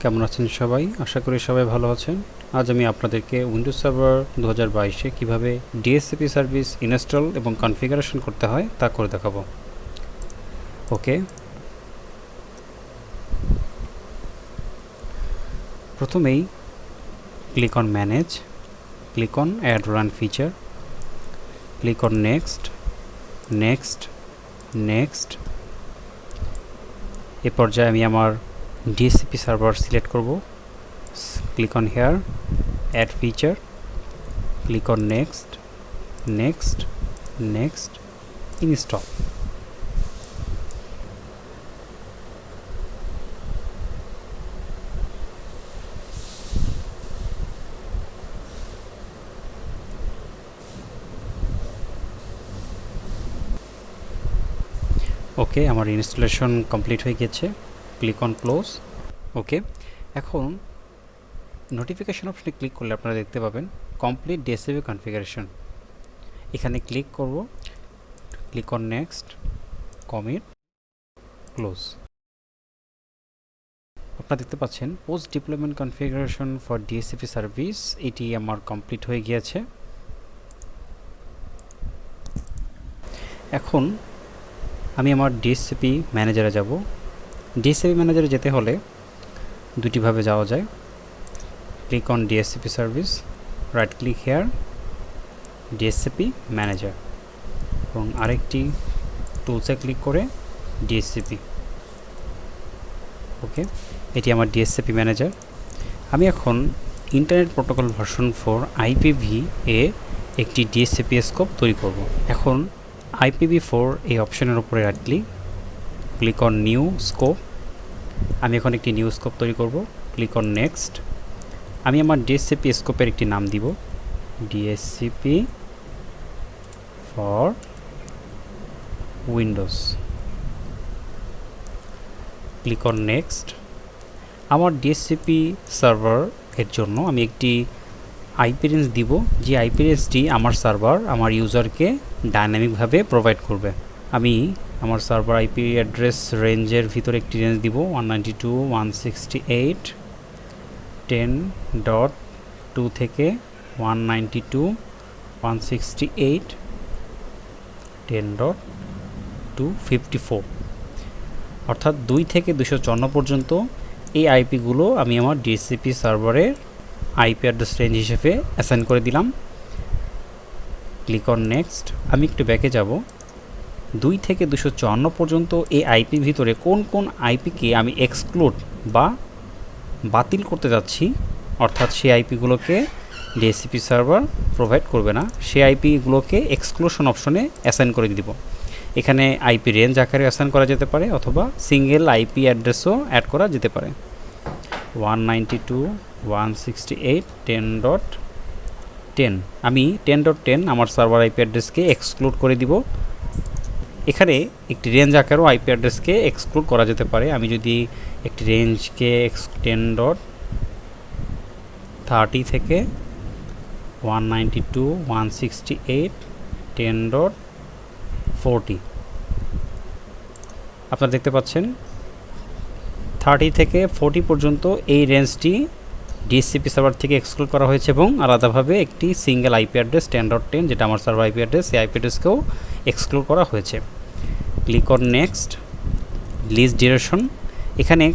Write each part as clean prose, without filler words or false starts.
কেমন আছেন সবাই? আশা করি সবাই ভালো আছেন। আজ আমি আপনাদেরকে উইন্ডোজ সার্ভার 2022 এ কিভাবে DHCP সার্ভিস ইনস্টল এবং কনফিগারেশন করতে হয় তা করে দেখাবো। ওকে, প্রথমেই click on manage, click on add run feature, click on next, next, next. এ পর্যায়ে আমি আমার DHCP সার্ভার সিলেক্ট করব। Click on here, add feature, click on next, next, next, install. Okay, আমার ইনস্টলেশন কমপ্লিট হয়ে গেছে। Click on close. ওকে, এখন notification অপশনে ক্লিক করলে আপনারা দেখতে পাবেন কমপ্লিট DHCP কনফিগারেশন। এখানে ক্লিক করব, click on next, commit, close. আপনারা দেখতে পাচ্ছেন post deployment configuration for DHCP service, এটি আমার কমপ্লিট হয়ে গিয়েছে। এখন আমি আমার DHCP ম্যানেজারে যাব। DHCP ম্যানেজারে যেতে হলে দুটিভাবে যাওয়া যায়। Click on DHCP service, right click here, DHCP manager, এবং আরেকটি টুলসে ক্লিক করে DHCP। ওকে, এটি আমার DHCP ম্যানেজার। আমি এখন ইন্টারনেট প্রোটোকল ভার্সন 4 IPv এ একটি DHCP স্কোপ তৈরি করব। এখন IPv4 এই অপশনের উপরে right click, click on new scope. আমি এখন একটি নিউ স্কোপ তৈরি করব। Click on next. আমি আমার DHCP স্কোপের একটি নাম দিব, DHCP for Windows. Click on next. আমার DHCP সার্ভার এর জন্য আমি একটি আইপি রেঞ্জ দিব, যে আইপি রেঞ্জটি আমার সার্ভার আমার ইউজারকে ডাইনামিকভাবে প্রোভাইড করবে। আমি আমার সার্ভার আইপি অ্যাড্রেস রেঞ্জের ভিতরে একটি রেঞ্জ দিব 192.168.10.2 থেকে 192.168.10.254, অর্থাৎ 2 থেকে 254 পর্যন্ত এই আইপিগুলো আমি আমার DHCP সার্ভারের আইপি অ্যাড্রেস রেঞ্জ হিসেবে অ্যাসাইন করে দিলাম। Click on next. আমি একটু ব্যাকে যাব। 2 থেকে 254 পর্যন্ত এই আইপির ভিতরে কোন কোন আইপিকে আমি এক্সক্লুড বা বাতিল করতে যাচ্ছি, অর্থাৎ সেই আইপিগুলোকে DHCP সার্ভার প্রোভাইড করবে না, সেই আইপিগুলোকে এক্সক্লুশন অপশনে অ্যাসাইন করে দিব। এখানে আইপি রেঞ্জ আকারে অ্যাসাইন করা যেতে পারে অথবা সিঙ্গেল আইপি অ্যাড্রেসও অ্যাড করা যেতে পারে। 192.168.10.10, আমি 10.10 আমার সার্ভার আইপি অ্যাড্রেসকে এক্সক্লুড করে দিব। এখানে একটি রেঞ্জ আকারেও আইপি অ্যাড্রেসকে এক্সক্লুড করা যেতে পারে। আমি যদি একটি রেঞ্জকে 10.30 থেকে 192.168.10.40, আপনারা দেখতে পাচ্ছেন 30 থেকে 40 পর্যন্ত এই রেঞ্জটি DHCP সার্ভার থেকে এক্সক্লুড করা হয়েছে এবং আলাদাভাবে একটি সিঙ্গেল আইপি অ্যাড্রেস 10.10, যেটা আমার সার্ভার আইপি অ্যাড্রেস, এই আইপি অ্যাড্রেসকেও এক্সক্লুড করা হয়েছে। Click on next. List duration, এখানে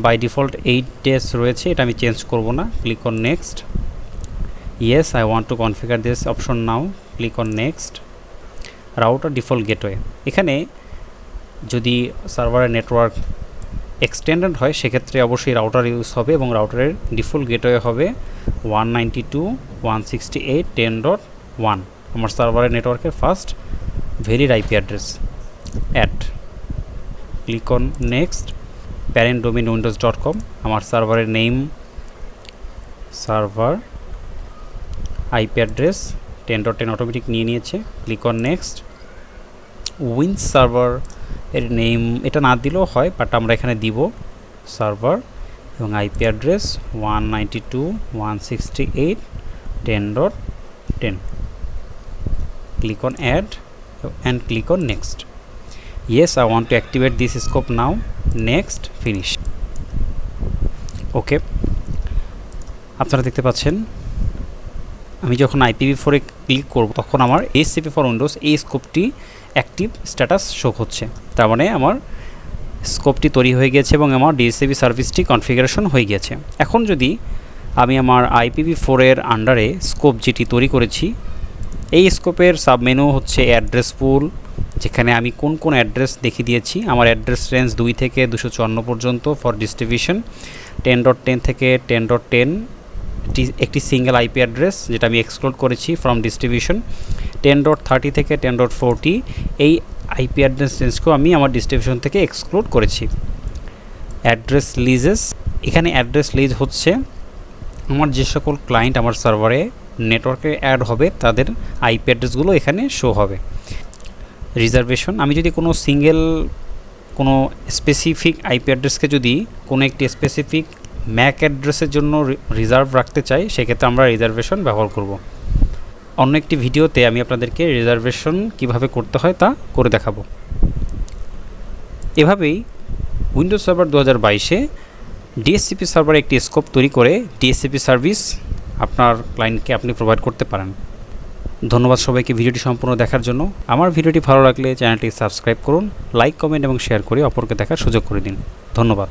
বাই ডিফল্ট 8 ডেজ রয়েছে, এটা আমি চেঞ্জ করব না। Click on next. Yes, I want to configure this option now. Click on next. Router default gateway, এখানে যদি সার্ভারের নেটওয়ার্ক এক্সটেন্ডেড হয় সেক্ষেত্রে অবশ্যই রাউটার ইউজ হবে এবং রাউটারের ডিফল্ট গেটওয়ে হবে 192.168.10.1, আমার সার্ভারের নেটওয়ার্কের first valid IP address. Add, click on next. Parent domain windows.com, আমার সার্ভারের name, server IP address 10.10 automatic নিয়ে নিয়েছে। Click on next. উইন্স সার্ভার এর নেম এটা না দিলেও হয়, বাট আমরা এখানে দিব সার্ভার এবং IP address 192.168.10.10। Click on add and click on next. Yes, I want to activate this scope now. Next, finish. ওকে, আপনারা দেখতে পাচ্ছেন আমি যখন IPv4 ক্লিক করব তখন আমার DHCP ফর উইন্ডোজ এই স্কোপটি অ্যাক্টিভ স্ট্যাটাস শো হচ্ছে। তার মানে আমার স্কোপটি তৈরি হয়ে গেছে এবং আমার DHCP সার্ভিসটি কনফিগারেশন হয়ে গেছে। এখন যদি আমি আমার IPv4 এর আন্ডারে স্কোপ যেটি তৈরি করেছি, এই স্কোপের সাবমেনু হচ্ছে অ্যাড্রেস পুল, যেখানে আমি কোন কোন অ্যাড্রেস দেখিয়ে দিয়েছি। আমার অ্যাড্রেস রেঞ্জ 2 থেকে 254 পর্যন্ত ফর ডিস্ট্রিবিউশন, 10.10 থেকে 10.10 একটি সিঙ্গেল আইপি অ্যাড্রেস যেটা আমি এক্সক্লুড করেছি ফ্রম ডিস্ট্রিবিউশন, 10.30 থেকে 10.40 এই আইপি অ্যাড্রেস রেঞ্জকেও আমি আমার ডিস্ট্রিবিউশন থেকে এক্সক্লুড করেছি। অ্যাড্রেস লিজেস, এখানে অ্যাড্রেস লিজ হচ্ছে আমার যে সকল ক্লায়েন্ট আমার সার্ভারে নেটওয়ার্কে অ্যাড হবে তাদের আইপি অ্যাড্রেসগুলো এখানে শো হবে। রিজার্ভেশন, আমি যদি কোনো স্পেসিফিক আইপি অ্যাড্রেসকে যদি কোনো একটি স্পেসিফিক ম্যাক অ্যাড্রেসের জন্য রিজার্ভ রাখতে চাই, সেক্ষেত্রে আমরা রিজার্ভেশন ব্যবহার করব। অন্য একটি ভিডিওতে আমি আপনাদেরকে রিজার্ভেশন কিভাবে করতে হয় তা করে দেখাবো। এভাবেই উইন্ডোজ সার্ভার 2022-এ DHCP সার্ভারে একটি স্কোপ তৈরি করে DHCP সার্ভিস আপনার ক্লায়েন্টকে আপনি প্রোভাইড করতে পারেন। ধন্যবাদ সবাইকে ভিডিওটি সম্পূর্ণ দেখার জন্য। আমার ভিডিওটি ভালো লাগলে চ্যানেলটি সাবস্ক্রাইব করুন, লাইক, কমেন্ট এবং শেয়ার করে অপরকে দেখার সুযোগ করে দিন। ধন্যবাদ।